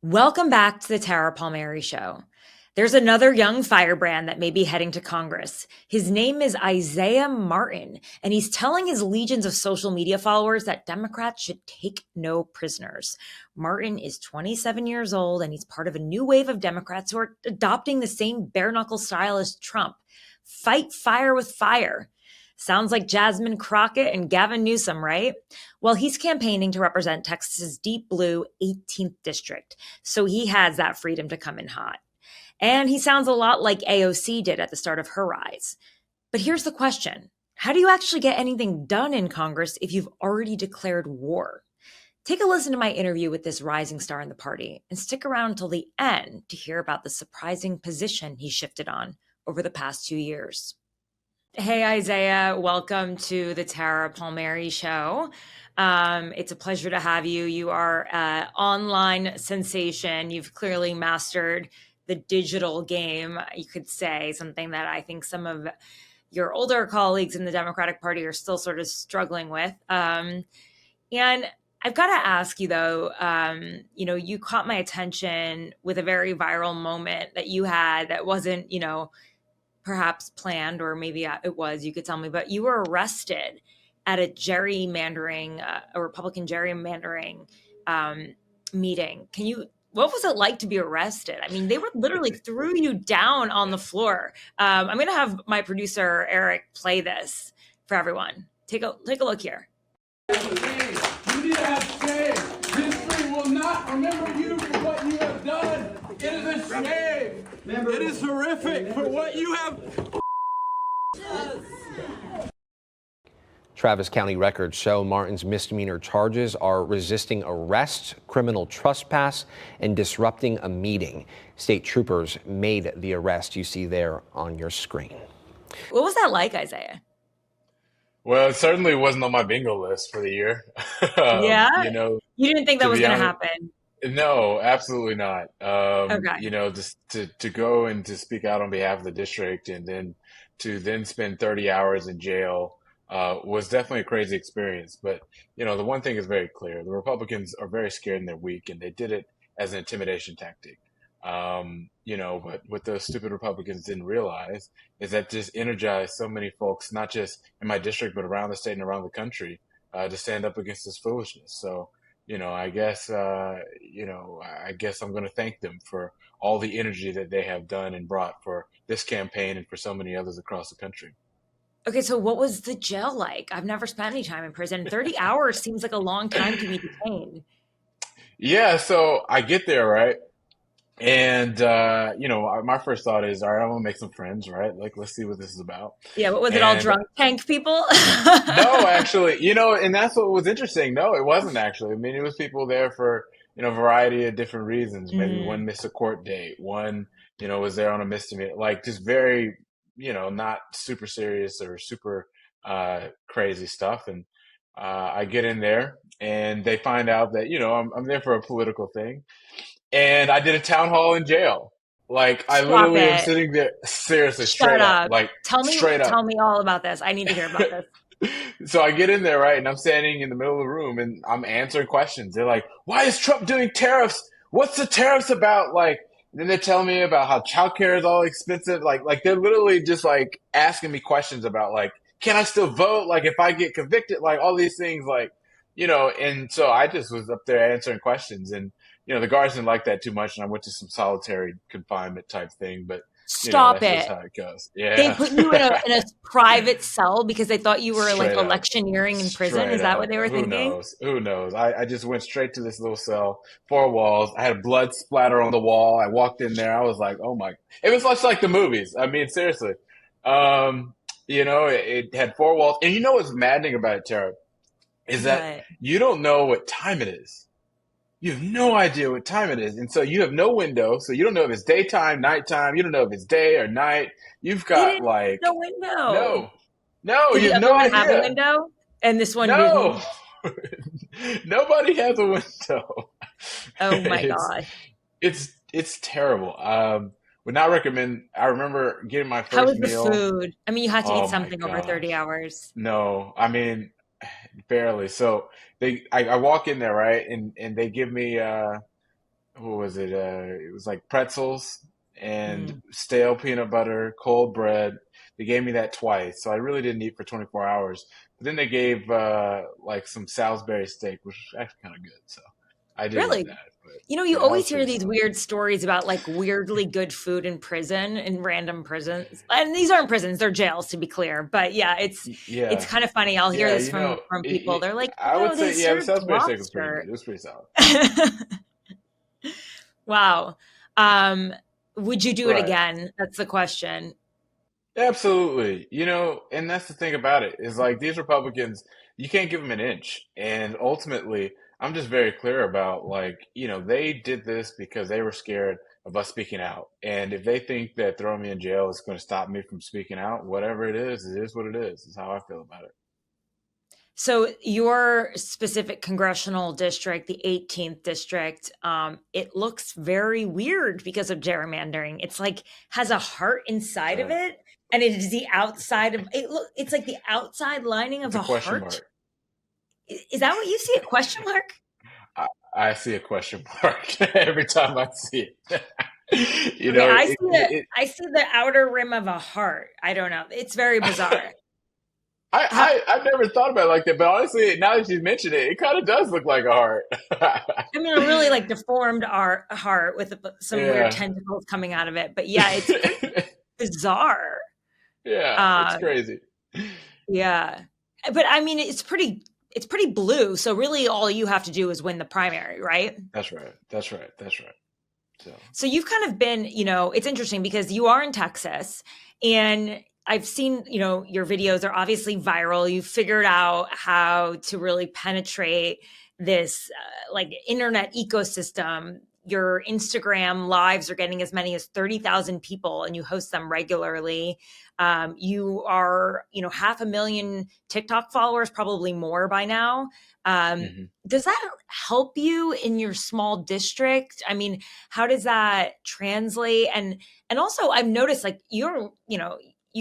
Welcome back to the Tara Palmeri Show. There's another young firebrand that may be heading to Congress. His name is Isaiah Martin, and he's telling his legions of social media followers that Democrats should take no prisoners. Martin is 27 years old, and he's part of a new wave of Democrats who are adopting the same bare-knuckle style as Trump. Fight fire with fire. Sounds like Jasmine Crockett and Gavin Newsom, right? Well, he's campaigning to represent Texas's deep blue 18th district, so he has that freedom to come in hot. And he sounds a lot like AOC did at the start of her rise. But here's the question. How do you actually get anything done in Congress if you've already declared war? Take a listen to my interview with this rising star in the party and stick around till the end to hear about the surprising position he shifted on over the past 2 years. Hey, Isaiah, welcome to the Tara Palmeri Show. It's a pleasure to have you. You are an online sensation. You've clearly mastered the digital game, you could say, something that I think some of your older colleagues in the Democratic Party are still sort of struggling with. And I've got to ask you, though, you caught my attention with a very viral moment that you had that wasn't, perhaps planned, or maybe it was, you could tell me, but you were arrested at a Republican gerrymandering meeting. What was it like to be arrested? I mean, they were literally threw you down on the floor. I'm going to have my producer, Eric, play this for everyone. Take a look here. You need to have shame. History will not remember you for what you have done. It is a shame. It is horrific for what you have. Travis County records show Martin's misdemeanor charges are resisting arrest, criminal trespass, and disrupting a meeting. State troopers made the arrest you see there on your screen. What was that like, Isaiah? Well, it certainly wasn't on my bingo list for the year. Yeah? You didn't think that was going to happen? No, absolutely not. Okay. Just to go and to speak out on behalf of the district and then to spend 30 hours in jail was definitely a crazy experience. But, the one thing is very clear. The Republicans are very scared and they're weak, and they did it as an intimidation tactic. But what those stupid Republicans didn't realize is that just energized so many folks, not just in my district, but around the state and around the country, to stand up against this foolishness. So, I guess I'm going to thank them for all the energy that they have done and brought for this campaign and for so many others across the country. Okay, so what was the jail like? I've never spent any time in prison. 30 hours seems like a long time to be detained. Yeah, so I get there, right? And, my first thought is, all right, I'm going to make some friends, right? Like, let's see what this is about. Yeah, what was it, all drunk tank people? No, actually, and that's what was interesting. No, it wasn't actually. I mean, it was people there for, a variety of different reasons. Maybe one missed a court date. One, was there on a misdemeanor. Like, just very, not super serious or super crazy stuff. And I get in there and they find out that, I'm there for a political thing. And I did a town hall in jail. Like, I literally am sitting there, seriously, straight up. Like, tell me all about this. I need to hear about this. So I get in there, right, and I'm standing in the middle of the room, and I'm answering questions. They're like, why is Trump doing tariffs? What's the tariffs about? Like, and then they're telling me about how childcare is all expensive. Like they're literally just, like, asking me questions about, like, can I still vote? Like, if I get convicted? Like, all these things, like, and so I just was up there answering questions, and the guards didn't like that too much, and I went to some solitary confinement type thing. But Stop that's it! just how it goes. Yeah, they put you in a private cell because they thought you were Straight like up. electioneering in prison. Straight Is that up. what they were thinking? Who knows? I just went straight to this little cell, 4 walls. I had blood splatter on the wall. I walked in there. I was like, oh my! It was much like the movies. I mean, seriously. It had 4 walls, and you know what's maddening about it, Tara, is that you don't know what time it is. You have no idea what time it is. And so you have no window. So you don't know if it's daytime, nighttime. You don't know if it's day or night. You've got like no window. No, Did you have no idea. Have a window? And this one No. didn't. Nobody has a window. Oh my God. It's terrible. Would not recommend. I remember getting my first meal. How was the food? I mean, you had to eat something over 30 hours. No, I mean, barely. So I walk in there, right, and they give me what was it? It was like pretzels and Mm. stale peanut butter, cold bread. They gave me that twice, so I really didn't eat for 24 hours. But then they gave like some Salisbury steak, which was actually kind of good. So I did eat Really? that, but You yeah, that always was hear pretty these solid. weird stories about like weirdly good food in prison, in random prisons. And these aren't prisons, they're jails to be clear. But yeah, it's Yeah, kind of funny. I'll hear yeah, this from people. They're like, I would they say, yeah, the served Salisbury steak was pretty good. lobster. It was pretty solid. Wow. Um, would you do it Right. again? That's the question. Absolutely. And that's the thing about it is like these Republicans, you can't give them an inch. And ultimately, I'm just very clear about like, they did this because they were scared of us speaking out. And if they think that throwing me in jail is going to stop me from speaking out, whatever it is what it is how I feel about it. So your specific congressional district, the 18th district, it looks very weird because of gerrymandering. It's like has a heart inside of Right. it, and it is the outside of it. Look, it's like the outside lining It's of a a question heart. mark. Is that what you see? A question mark? I, I see a question mark every time I see it. You Okay, know, I see it, the it, I see the outer rim of a heart. I don't know. It's very bizarre. How, I've never thought about it like that, but honestly, now that you mention it, it kind of does look like a heart. I mean, a really like deformed heart with some weird Yeah. tentacles coming out of it. But yeah, it's pretty bizarre. Yeah, it's Um, crazy. Yeah. But I mean, it's pretty blue. So really all you have to do is win the primary, right? That's right. That's right. That's right. So, So you've kind of been, it's interesting because you are in Texas and I've seen, your videos are obviously viral. You've figured out how to really penetrate this like internet ecosystem. Your Instagram lives are getting as many as 30,000 people and you host them regularly. You are, 500,000 TikTok followers, probably more by now. Um, mhm. does that help you in your small district? I mean, how does that translate? And also I've noticed like you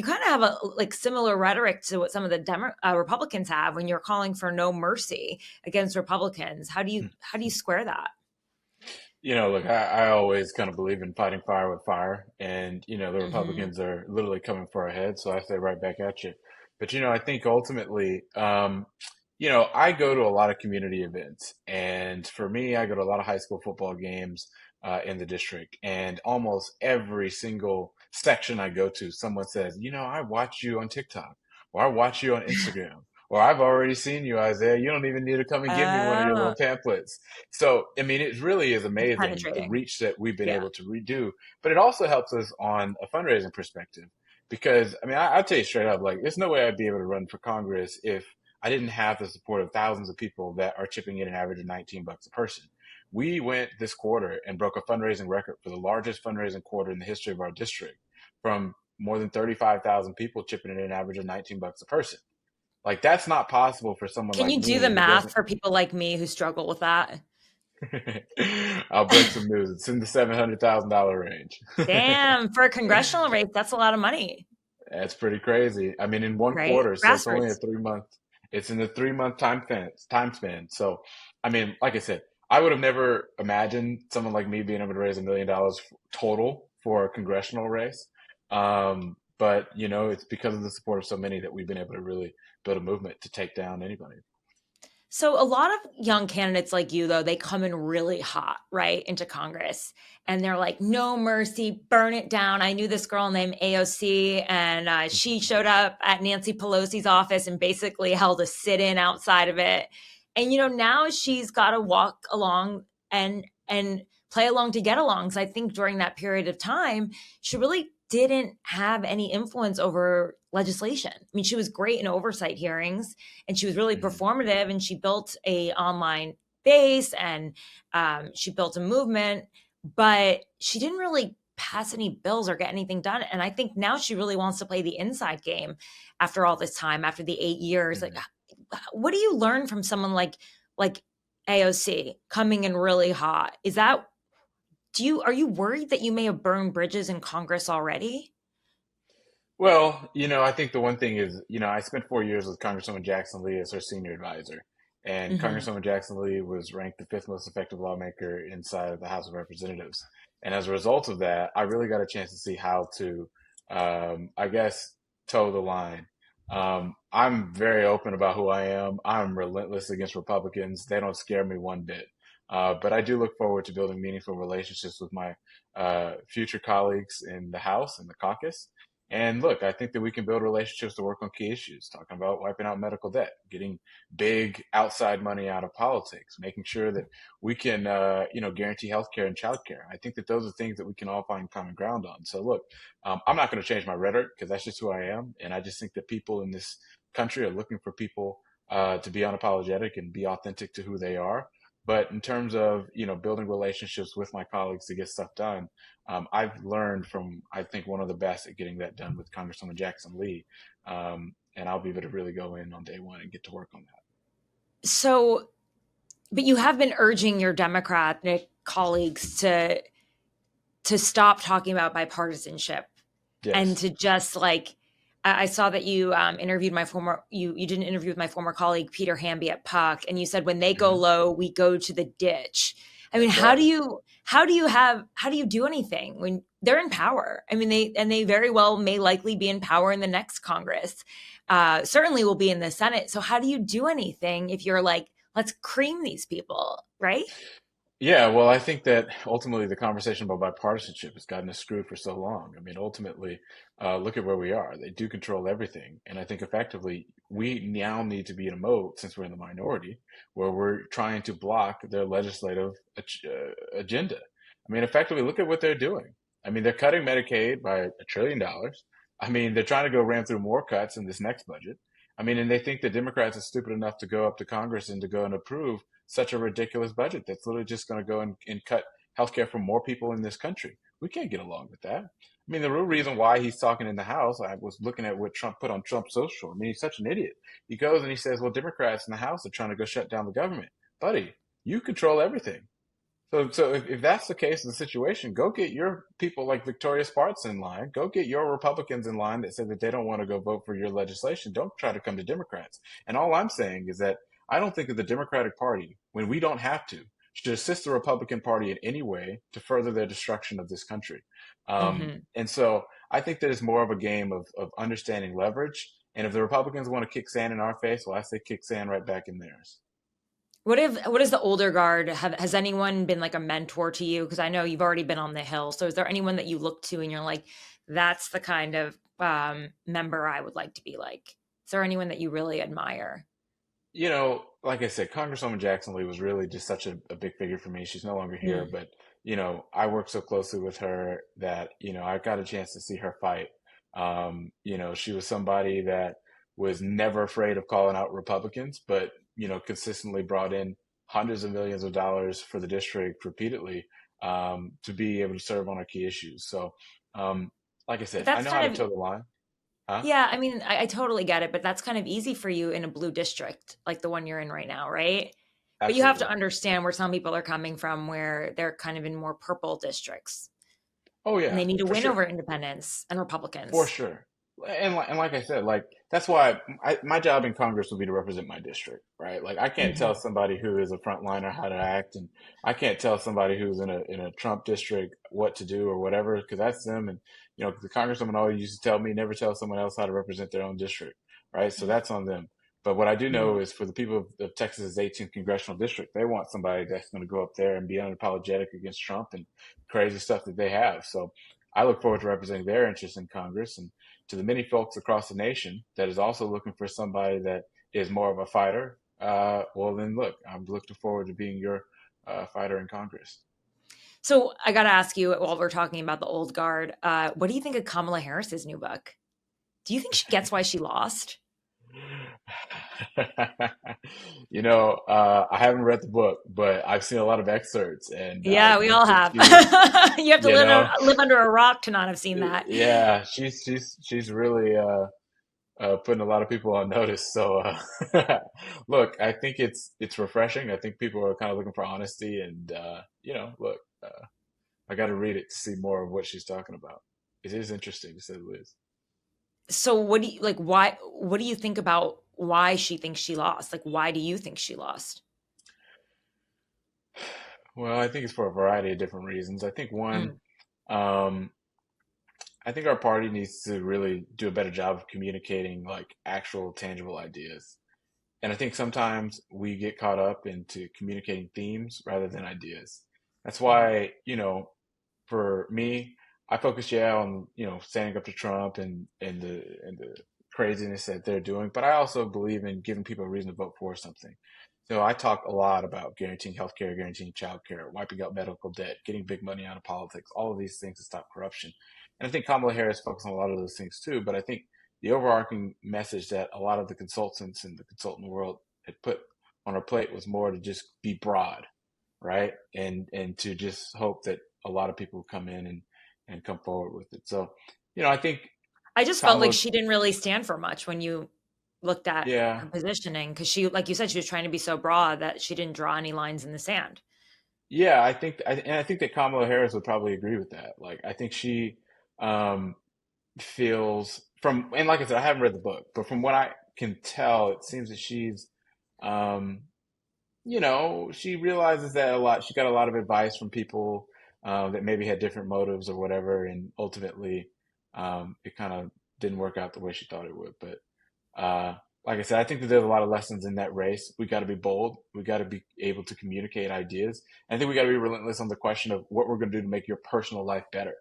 kind of have a like similar rhetoric to what some of the Republicans have when you're calling for no mercy against Republicans. How do you square that? Look, I always kind of believe in fighting fire with fire, and the Hmm. Republicans are literally coming for our heads, so I say right back at you. But I think ultimately, I go to a lot of community events, and for me, I go to a lot of high school football games in the district, and almost every single section I go to, someone says, I watch you on TikTok, or I watch you on Instagram, or I've already seen you, Isaiah. You don't even need to come and give me one of your little Oh, pamphlets. So, I mean, it really is it's amazing the penetrating. reach that we've been Yeah. able to redo, but it also helps us on a fundraising perspective. Because, I mean, I'll tell you straight up, like, there's no way I'd be able to run for Congress if I didn't have the support of thousands of people that are chipping in an average of $19 a person. We went this quarter and broke a fundraising record for the largest fundraising quarter in the history of our district from more than 35,000 people chipping in an average of $19 a person. Like, that's not possible for someone Can like you do the me who math doesn't. for people like me who struggle with that? I'll break some news. It's in the $700,000 range. Damn, for a congressional race, that's a lot of money, That's pretty crazy. I mean, in one right? quarter, so it's only a Grassroots. 3 month. It's in the 3 month time span. So, I mean, like I said, I would have never imagined someone like me being able to raise $1 million total for a congressional race. But it's because of the support of so many that we've been able to really build a movement to take down anybody. So a lot of young candidates like you, though, they come in really hot, right, into Congress, and they're like, "No mercy, burn it down." I knew this girl named AOC, and she showed up at Nancy Pelosi's office and basically held a sit-in outside of it. And now she's got to walk along and play along to get along. So I think during that period of time, she really didn't have any influence over legislation. I mean, she was great in oversight hearings and she was really Mhm. performative and she built a online base and she built a movement, but she didn't really pass any bills or get anything done. And I think now she really wants to play the inside game after all this time, after the 8 years. Like, Mhm. what do you learn from someone like AOC coming in really hot? Is that are you worried that you may have burned bridges in Congress already? Well, I think the one thing is, I spent 4 years with Congresswoman Jackson Lee as her senior advisor. And Congresswoman Jackson Lee was ranked the fifth most effective lawmaker inside of the House of Representatives. And as a result of that, I really got a chance to see how to, I guess, toe the line. I'm very open about who I am. I'm relentless against Republicans. They don't scare me one bit. But I do look forward to building meaningful relationships with my future colleagues in the House and the caucus. And look, I think that we can build relationships to work on key issues, talking about wiping out medical debt, getting big outside money out of politics, making sure that we can, guarantee healthcare and childcare. I think that those are things that we can all find common ground on. So look, I'm not going to change my rhetoric because that's just who I am. And I just think that people in this country are looking for people to be unapologetic and be authentic to who they are. But in terms of, building relationships with my colleagues to get stuff done, I've learned from, I think, one of the best at getting that done with Congresswoman Jackson Lee. And I'll be able to really go in on day one and get to work on that. So, but you have been urging your Democratic colleagues to stop talking about bipartisanship and to just I saw that you interviewed you did an interview with my former colleague, Peter Hamby at Puck. And you said, when they go low, we go to the ditch. I mean, how do you do anything when they're in power? I mean, they very well may likely be in power in the next Congress, certainly will be in the Senate. So how do you do anything if you're like, let's cream these people, right? Yeah, well, I think that ultimately the conversation about bipartisanship has gotten us screwed for so long. I mean, ultimately, look at where we are. They do control everything. And I think effectively, we now need to be in a mode, since we're in the minority, where we're trying to block their legislative agenda. I mean, effectively, look at what they're doing. I mean, they're cutting Medicaid by $1 trillion. I mean, they're trying to go ram through more cuts in this next budget. I mean, and they think the Democrats are stupid enough to go up to Congress and to go and approve such a ridiculous budget that's literally just going to go and cut healthcare for more people in this country. We can't get along with that. I mean, the real reason why he's talking in the House, I was looking at what Trump put on Trump's social. I mean, he's such an idiot. He goes and he says, well, Democrats in the House are trying to go shut down the government. Buddy, you control everything. So if that's the case in the situation, go get your people like Victoria Spartz in line. Go get your Republicans in line that said that they don't want to go vote for your legislation. Don't try to come to Democrats. And all I'm saying is that I don't think that the Democratic Party, when we don't have to, should assist the Republican Party in any way to further their destruction of this country. And so I think that it's more of a game of understanding leverage. And if the Republicans want to kick sand in our face, well, I say kick sand right back in theirs. What is the older guard? Has anyone been like a mentor to you? Because I know you've already been on the Hill. So is there anyone that you look to and you're like, that's the kind of member I would like to be like? Is there anyone that you really admire? Like I said, Congresswoman Jackson Lee was really just such a big figure for me. She's no longer here, but, I worked so closely with her that, I got a chance to see her fight. She was somebody that was never afraid of calling out Republicans, but, consistently brought in hundreds of millions of dollars for the district repeatedly to be able to serve on our key issues. So, like I said, I know how to toe the line. Huh? Yeah, I mean, I totally get it, but that's kind of easy for you in a blue district, like the one you're in right now, right? Absolutely. But you have to understand where some people are coming from, where they're kind of in more purple districts. Oh, yeah. And they need to win over independents and Republicans. For sure. And like I said, that's why my job in Congress would be to represent my district, right? Like I can't tell somebody who is a frontliner how to act, and I can't tell somebody who's in a Trump district what to do or whatever, because that's them. And the congresswoman always used to tell me never tell someone else how to represent their own district, right? So that's on them. But what I do know is for the people of Texas's 18th congressional district, they want somebody that's going to go up there and be unapologetic against Trump and crazy stuff that they have. So I look forward to representing their interests in Congress. And to the many folks across the nation that is also looking for somebody that is more of a fighter, well, then look, I'm looking forward to being your fighter in Congress. So I got to ask you, while we're talking about the old guard, what do you think of Kamala Harris's new book? Do you think she gets why she lost? I haven't read the book, but I've seen a lot of excerpts, and yeah, we all have. You have to live under a rock to not have seen that. Yeah, she's really putting a lot of people on notice. So, look, I think it's refreshing. I think people are kind of looking for honesty, and look, I got to read it to see more of what she's talking about. It is interesting, to say the least. So what do you like? What do you think about why she thinks she lost. Like, why do you think she lost? Well, I think it's for a variety of different reasons. I think one, Mm. um, I think our party needs to really do a better job of communicating like actual tangible ideas. And I think sometimes we get caught up into communicating themes rather than ideas. That's Mm. why, for me, I focus, on, standing up to Trump and the craziness that they're doing, but I also believe in giving people a reason to vote for something. So I talk a lot about guaranteeing healthcare, guaranteeing childcare, wiping out medical debt, getting big money out of politics, all of these things to stop corruption. And I think Kamala Harris focuses on a lot of those things too, but I think the overarching message that a lot of the consultants in the consultant world had put on her plate was more to just be broad, right? And to just hope that a lot of people come in and come forward with it. So, I think I just felt like Kamala, she didn't really stand for much when you looked at yeah, her positioning, because she, like you said, she was trying to be so broad that she didn't draw any lines in the sand. yeah, I think that Kamala Harris would probably agree with that. Like, I think she um, feels and like I said, I haven't read the book, but from what I can tell, it seems that um, she realizes that she got a lot of advice from people that maybe had different motives or whatever, and ultimately, it kind of didn't work out the way she thought it would. But like I said, I think that there's a lot of lessons in that race. We got to be bold. We got to be able to communicate ideas. And I think we got to be relentless on the question of what we're going to do to make your personal life better.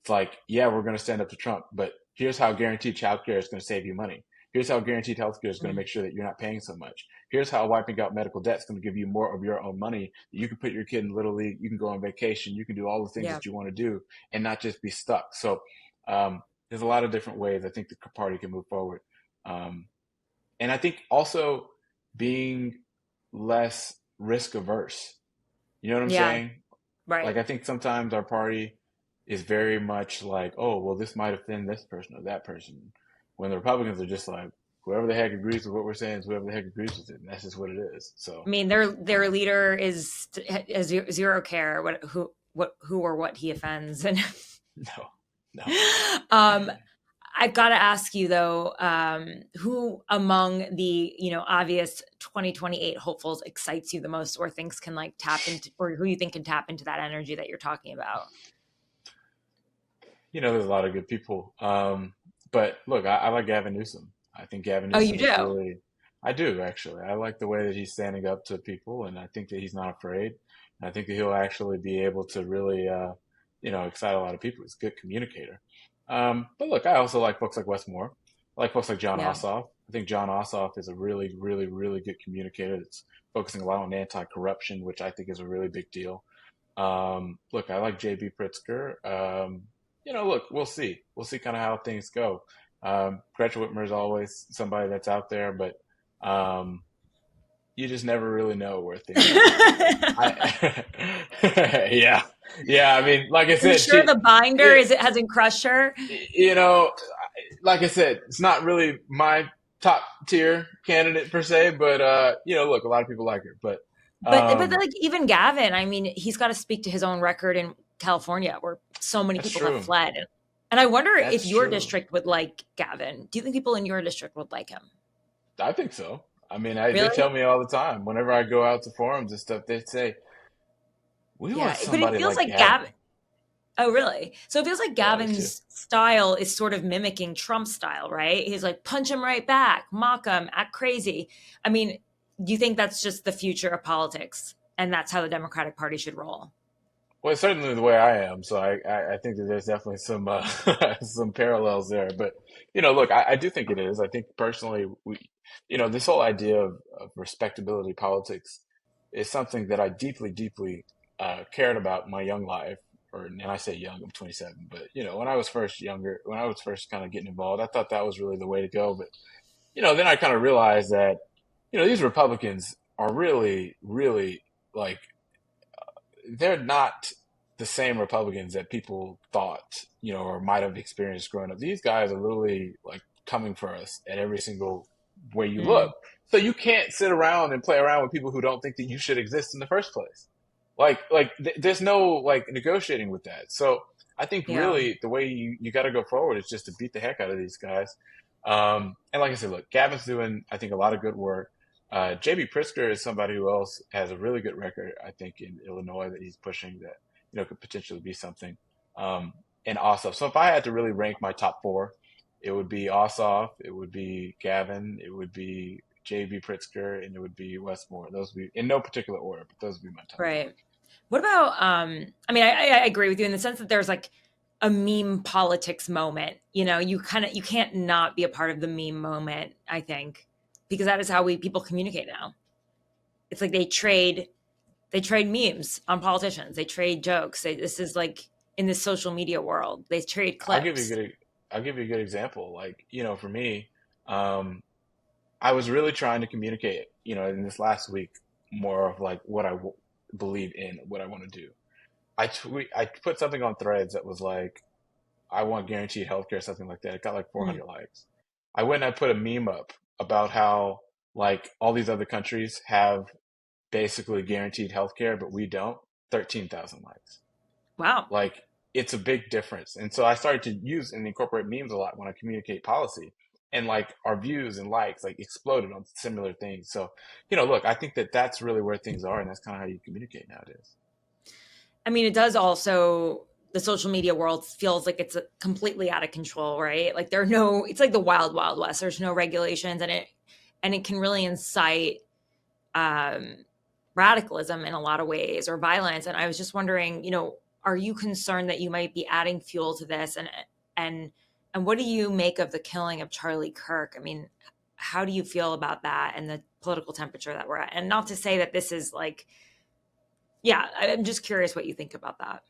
It's like, yeah, we're going to stand up to Trump, but here's how guaranteed childcare is going to save you money. Here's how guaranteed healthcare is going to Mm. make sure that you're not paying so much. Here's how wiping out medical debt is going to give you more of your own money. You can put your kid in Little League. You can go on vacation. You can do all the things Yeah. that you want to do and not just be stuck. So there's a lot of different ways I think the party can move forward. Um, and I think also being less risk averse. You know what I'm Yeah. saying? Like, Right. I think sometimes our party is very much like, oh, well, this might offend this person or that person. When the Republicans are just like, whoever the heck agrees with what we're saying is whoever the heck agrees with it. And that's just what it is. So, I mean, their um, leader has zero care who or what he offends. And no, no. um, I've got to ask you though, who among the obvious 2028 hopefuls excites you the most, or thinks can like tap into, or who you think can tap into that energy that you're talking about? There's a lot of good people. But look, I like Gavin Newsom. I think Gavin Oh, you Newsom is do? really, I do actually. I like the way that he's standing up to people, and I think that he's not afraid. And I think that he'll actually be able to really, excite a lot of people. He's a good communicator. But look, I also like folks like Wes Moore. I like folks like John Yeah. Ossoff. I think John Ossoff is a really, really, really good communicator that's focusing a lot on anti-corruption, which I think is a really big deal. Look, I like JB Pritzker. Look, we'll see. We'll see kind of how things go. Gretchen Whitmer is always somebody that's out there, but um, you just never really know where things are going to go. Yeah, yeah. I mean, like I Are you said, sure the binder yeah, hasn't crushed her? you know, like I said, it's not really my top tier candidate per se, but look, a lot of people like her, but But um, like even Gavin, I mean, he's got to speak to his own record in California, where so many that's people have true. fled. And I wonder if That's your true. district would like Gavin. Do you think people in your district would like him? I think so. I mean, they Really? tell me all the time whenever I go out to forums and stuff, they say, we want Yeah. But it somebody feels like like Gavin. Gavin. Oh, really? So it feels like Yeah, I do too. Gavin's style is sort of mimicking Trump's style, right? He's like, punch him right back, mock him, act crazy. I mean, do you think that's just the future of politics? And that's how the Democratic Party should roll? Well, it's certainly the way I am, so I think that there's definitely some some parallels there. But look, I do think it is. I think personally, this whole idea of respectability politics is something that I deeply, deeply cared about in my young life. And I say young, I'm 27, but when I was first younger, when I was first kind of getting involved, I thought that was really the way to go. But then I kind of realized that these Republicans are really, really like they're not the same Republicans that people thought, or might have experienced growing up. These guys are literally like coming for us at every single way you Mm, look. So you can't sit around and play around with people who don't think that you should exist in the first place. There's no like negotiating with that. So I think yeah. really the way you got to go forward is just to beat the heck out of these guys. And like I said, look, Gavin's doing, I think, a lot of good work. JB Pritzker is somebody who else has a really good record, I think, in Illinois that he's pushing that, could potentially be something. And Ossoff. So if I had to really rank my top four, it would be Ossoff, it would be Gavin, it would be JB Pritzker, and it would be Westmore. Those would be in no particular order, but those would be my top. Right. What about, I mean, I agree with you in the sense that there's like a meme politics moment, you can't not be a part of the meme moment, I think, because that is how people communicate now. It's like they trade memes on politicians. They trade jokes. This is like in this social media world, they trade clips. I'll give you a good example. Like, for me, I was really trying to communicate, in this last week, more of like what I believe in, what I want to do. I put something on Threads that was like, I want guaranteed healthcare, something like that. It got like 400 likes. I went and I put a meme up about how like all these other countries have basically guaranteed healthcare, but we don't. 13,000 likes. Wow. Like, it's a big difference. And so I started to use and incorporate memes a lot when I communicate policy. And like our views and likes like exploded on similar things. So, look, I think that that's really where things are. And that's kind of how you communicate nowadays. I mean, it does also, the social media world feels like it's completely out of control, right? Like it's like the wild, wild west. There's no regulations, and it can really incite radicalism in a lot of ways, or violence. And I was just wondering, are you concerned that you might be adding fuel to this? And what do you make of the killing of Charlie Kirk? I mean, how do you feel about that and the political temperature that we're at? And not to say that this is like, yeah, I'm just curious what you think about that.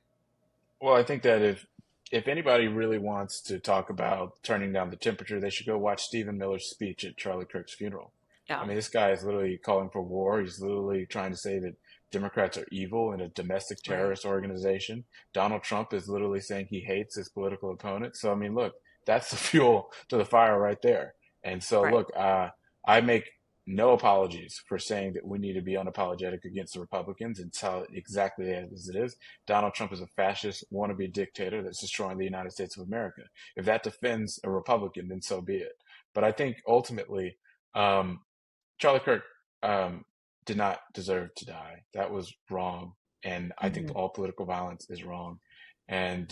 Well, I think that if anybody really wants to talk about turning down the temperature, they should go watch Stephen Miller's speech at Charlie Kirk's funeral. Yeah. I mean, this guy is literally calling for war. He's literally trying to say that Democrats are evil and a domestic terrorist organization. Donald Trump is literally saying he hates his political opponents. So, I mean, look, that's the fuel to the fire right there. And so, look, I make no apologies for saying that we need to be unapologetic against the Republicans and tell it exactly as it is. Donald Trump is a fascist, wannabe dictator that's destroying the United States of America. If that defends a Republican, then so be it. But I think ultimately, Charlie Kirk did not deserve to die. That was wrong. And I think all political violence is wrong. And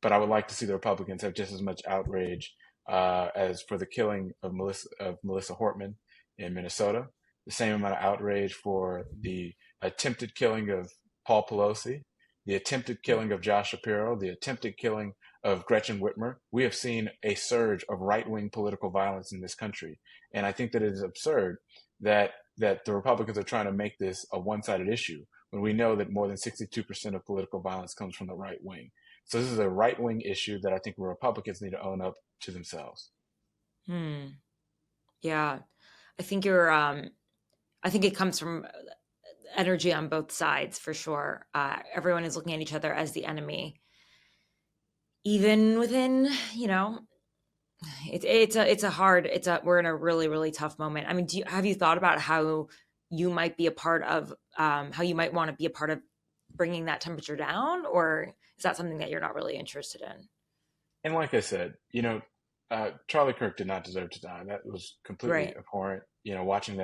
but I would like to see the Republicans have just as much outrage as for the killing of Melissa Hortman in Minnesota, the same amount of outrage for the attempted killing of Paul Pelosi, the attempted killing of Josh Shapiro, the attempted killing of Gretchen Whitmer. We have seen a surge of right-wing political violence in this country. And I think that it is absurd that the Republicans are trying to make this a one-sided issue when we know that more than 62% of political violence comes from the right wing. So this is a right-wing issue that I think Republicans need to own up to themselves. Yeah. I think I think it comes from energy on both sides for sure. Everyone is looking at each other as the enemy, even within, we're in a really, really tough moment. I mean, have you thought about how you might be a part of, how you might want to be a part of bringing that temperature down, or is that something that you're not really interested in? And like I said, Charlie Kirk did not deserve to die. That was completely abhorrent. Watching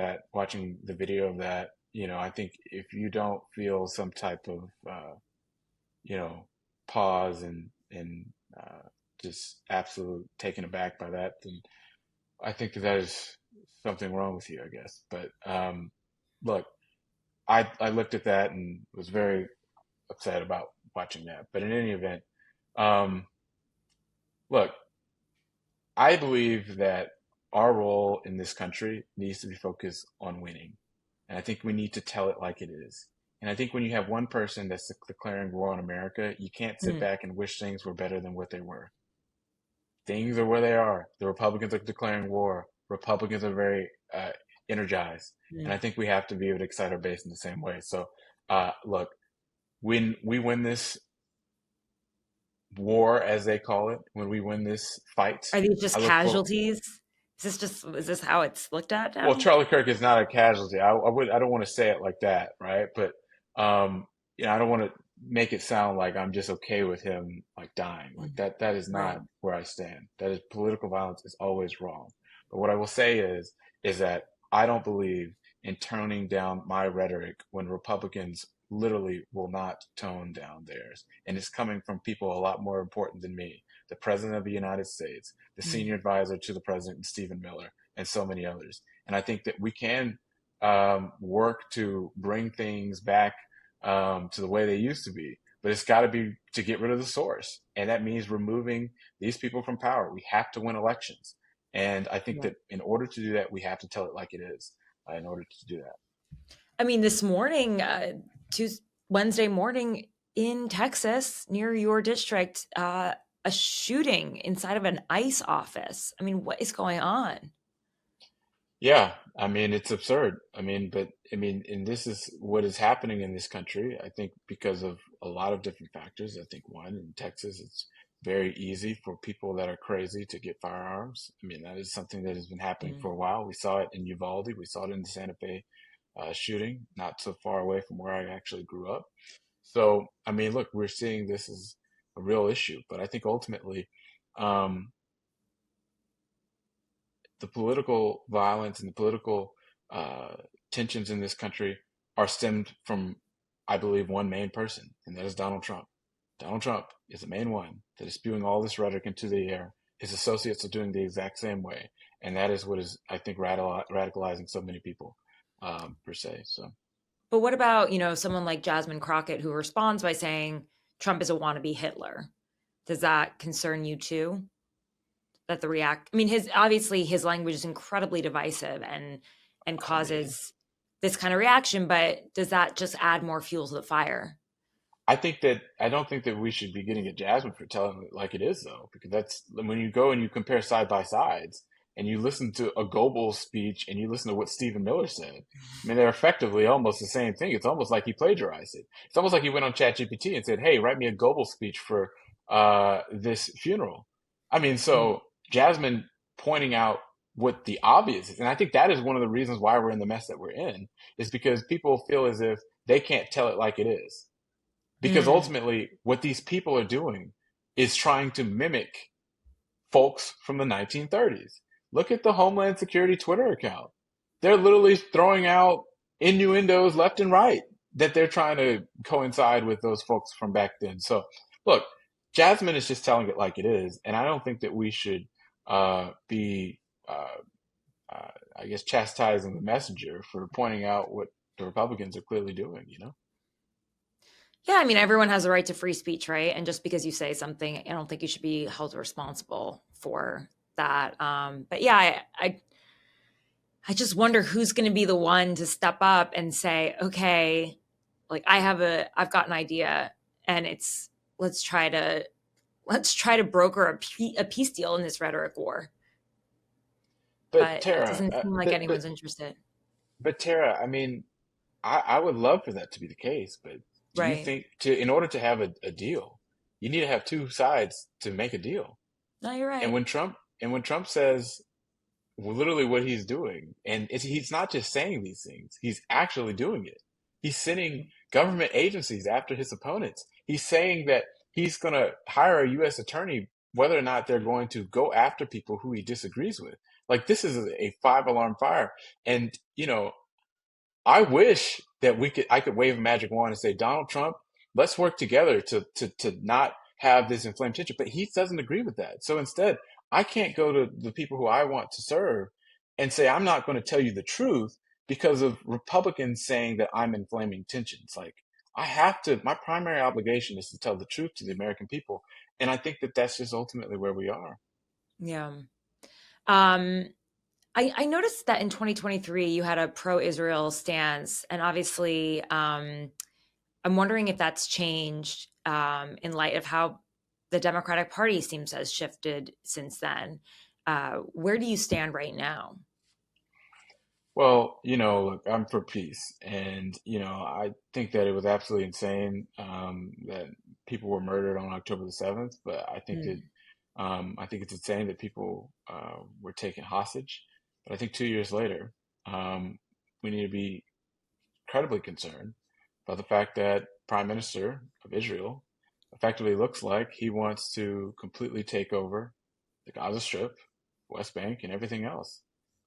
the video of that, I think if you don't feel some type of, pause and just absolute taken aback by that, then I think that is something wrong with you, I guess. But look, I looked at that and was very upset about watching that. But in any event, look, I believe that our role in this country needs to be focused on winning. And I think we need to tell it like it is. And I think when you have one person that's declaring war on America, you can't sit back and wish things were better than what they were. Things are where they are. The Republicans are declaring war. Republicans are very energized. And I think we have to be able to excite our base in the same way. So, look, when we win this war, as they call it, when we win this fight. Are these just casualties? Is this how it's looked at now? Well, Charlie Kirk is not a casualty. I don't want to say it like that, right? But I don't want to make it sound like I'm just okay with him like dying. Like that is Right. not where I stand. That is political violence is always wrong. But what I will say is that I don't believe in toning down my rhetoric when Republicans literally will not tone down theirs. And it's coming from people a lot more important than me. The President of the United States, the Mm. senior advisor to the President, Stephen Miller, and so many others. And I think that we can work to bring things back to the way they used to be. But it's got to be to get rid of the source. And that means removing these people from power. We have to win elections. And I think Yeah. that in order to do that, we have to tell it like it is in order to do that. I mean, this morning, Wednesday morning in Texas, near your district, a shooting inside of an ICE office. I mean, what is going on? Yeah, I mean, it's absurd. And this is what is happening in this country, I think, because of a lot of different factors. I think one, in Texas, it's very easy for people that are crazy to get firearms. I mean, that is something that has been happening Mm. for a while. We saw it in Uvalde, we saw it in the Santa Fe shooting, not so far away from where I actually grew up. So, I mean, look, we're seeing this as a real issue, but I think ultimately, um, the political violence and the political uh, tensions in this country are stemmed from, I believe, one main person, and that is Donald Trump. Donald Trump is the main one that is spewing all this rhetoric into the air. His associates are doing the exact same way, and that is what is, I think, radicalizing so many people, per se. So, But what about, someone like Jasmine Crockett who responds by saying Trump is a wannabe Hitler? Does that concern you too? That I mean, his language is incredibly divisive and I mean, causes this kind of reaction, but does that just add more fuel to the fire? I don't think that we should be getting at Jasmine for telling it like it is, though, because that's when you go and you compare side by sides and you listen to a Goebbels speech and you listen to what Stephen Miller said. I mean, they're effectively almost the same thing. It's almost like he plagiarized it. It's almost like he went on ChatGPT and said, "Hey, write me a Goebbels speech for this funeral." I mean, Mm. so Jasmine pointing out what the obvious is, and I think that is one of the reasons why we're in the mess that we're in, is because people feel as if they can't tell it like it is. Because Mm. ultimately, what these people are doing is trying to mimic folks from the 1930s. Look at the Homeland Security Twitter account. They're literally throwing out innuendos left and right that they're trying to coincide with those folks from back then. So, look, Jasmine is just telling it like it is, and I don't think that we should be, I guess, chastising the messenger for pointing out what the Republicans are clearly doing. You know? Yeah, I mean, everyone has a right to free speech, right? And just because you say something, I don't think you should be held responsible for that. But yeah, I just wonder who's going to be the one to step up and say, okay, like I've got an idea, and it's let's try to broker a peace deal in this rhetoric war. But But it Tara, doesn't seem like anyone's interested, but Tara, I mean, I would love for that to be the case, but do you right? think in order to have a deal, you need to have two sides to make a deal? No, you're And right. when Trump says literally what he's doing, and he's not just saying these things, he's actually doing it. He's sending government agencies after his opponents. He's saying that he's going to hire a U.S. attorney, whether or not they're going to go after people who he disagrees with. Like this is a five-alarm fire. And, I wish that I could wave a magic wand and say, Donald Trump, let's work together to not have this inflamed tension. But he doesn't agree with that. So instead, I can't go to the people who I want to serve and say, I'm not going to tell you the truth because of Republicans saying that I'm inflaming tensions. Like I have to, my primary obligation is to tell the truth to the American people. And I think that that's just ultimately where we are. Yeah. Um, I noticed that in 2023 you had a pro-Israel stance, and obviously, I'm wondering if that's changed in light of how the Democratic Party seems to have shifted since then. Where do you stand right now? Well, look, I'm for peace. And, I think that it was absolutely insane that people were murdered on October the 7th. But Mm. I think it's insane that people were taken hostage. But I think 2 years later, we need to be incredibly concerned about the fact that prime minister of Israel effectively looks like he wants to completely take over the Gaza Strip, West Bank, and everything else.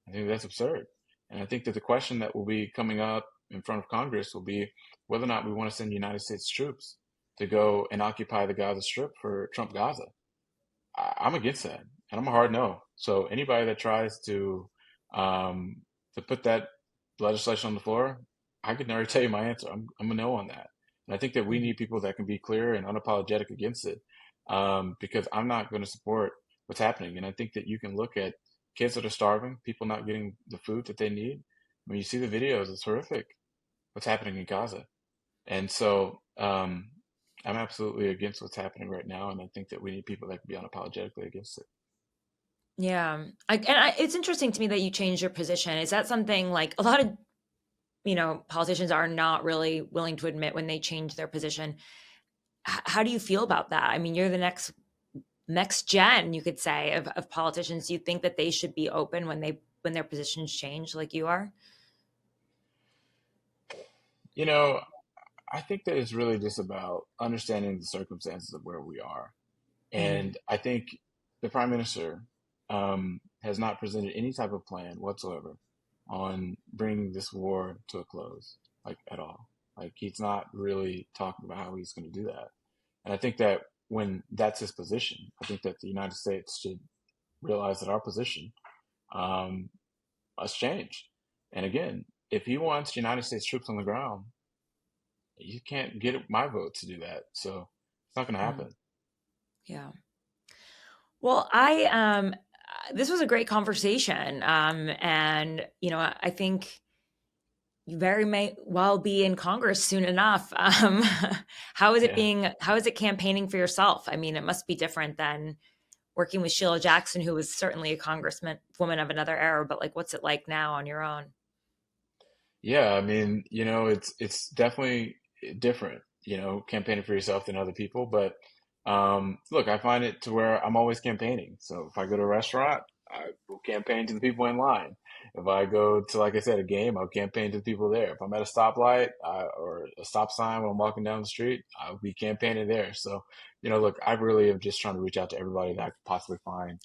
I think that's absurd. And I think that the question that will be coming up in front of Congress will be whether or not we want to send United States troops to go and occupy the Gaza Strip for Trump Gaza. I'm against that, and I'm a hard no. So anybody that tries to put that legislation on the floor, I could never tell you my answer. I'm a no on that. And I think that we need people that can be clear and unapologetic against it, because I'm not going to support what's happening. And I think that you can look at kids that are starving, people not getting the food that they need. When you see the videos, it's horrific what's happening in Gaza. And so I'm absolutely against what's happening right now. And I think that we need people that can be unapologetically against it. Yeah. It's interesting to me that you changed your position. Is that something like a lot of, politicians are not really willing to admit when they change their position? How do you feel about that? I mean, you're the next gen, you could say, of politicians. Do you think that they should be open when their positions change like you are? You know, I think that it's really just about understanding the circumstances of where we are. And I think the prime minister has not presented any type of plan whatsoever on bringing this war to a close, like at all. Like he's not really talking about how he's going to do that. And I think that when that's his position, I think that the United States should realize that our position must change. And again, if he wants United States troops on the ground, you can't get my vote to do that. So it's not going to happen. Yeah. Well, this was a great conversation. And, I think you very may well be in Congress soon enough. How is it campaigning for yourself? I mean, it must be different than working with Sheila Jackson, who was certainly a congresswoman of another era, but like, what's it like now on your own? Yeah, I mean, it's definitely different, campaigning for yourself than other people. But look, I find it to where I'm always campaigning. So if I go to a restaurant, I will campaign to the people in line. If I go to, like I said, a game, I'll campaign to the people there. If I'm at a stoplight or a stop sign when I'm walking down the street, I'll be campaigning there. So, look, I really am just trying to reach out to everybody that I could possibly find,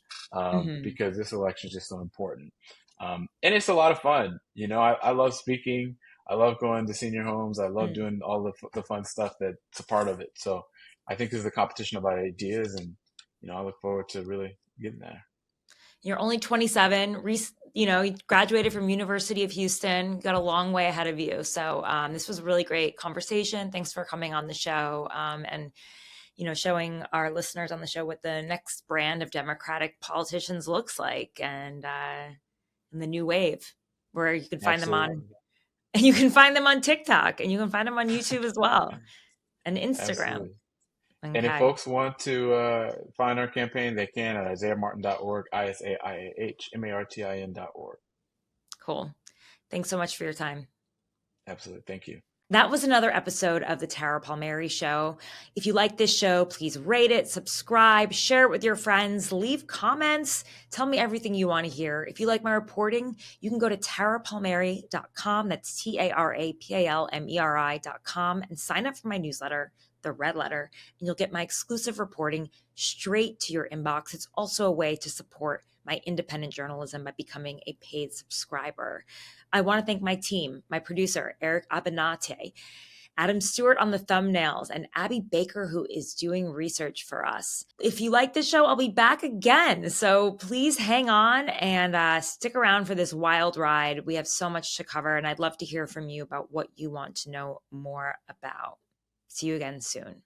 because this election is just so important. And it's a lot of fun. I love speaking. I love going to senior homes. I love doing all the fun stuff that's a part of it. So I think there's a competition of ideas, and, I look forward to really getting there. You're only 27, you graduated from University of Houston, got a long way ahead of you. So this was a really great conversation. Thanks for coming on the show and, showing our listeners on the show what the next brand of Democratic politicians looks like, and the new wave, where you can find them on, and you can find them on TikTok, and you can find them on YouTube as well, and Instagram. Absolutely. Okay. And if folks want to find our campaign, they can at isaiahmartin.org, ISAIAHMARTIN.org. Cool. Thanks so much for your time. Absolutely. Thank you. That was another episode of the Tara Palmeri Show. If you like this show, please rate it, subscribe, share it with your friends, leave comments, tell me everything you want to hear. If you like my reporting, you can go to tarapalmeri.com. That's TARAPALMERI.com, and sign up for my newsletter, The Red Letter, and you'll get my exclusive reporting straight to your inbox. It's also a way to support my independent journalism by becoming a paid subscriber. I want to thank my team, my producer, Eric Abinate, Adam Stewart on the thumbnails, and Abby Baker, who is doing research for us. If you like this show, I'll be back again. So please hang on and stick around for this wild ride. We have so much to cover, and I'd love to hear from you about what you want to know more about. See you again soon.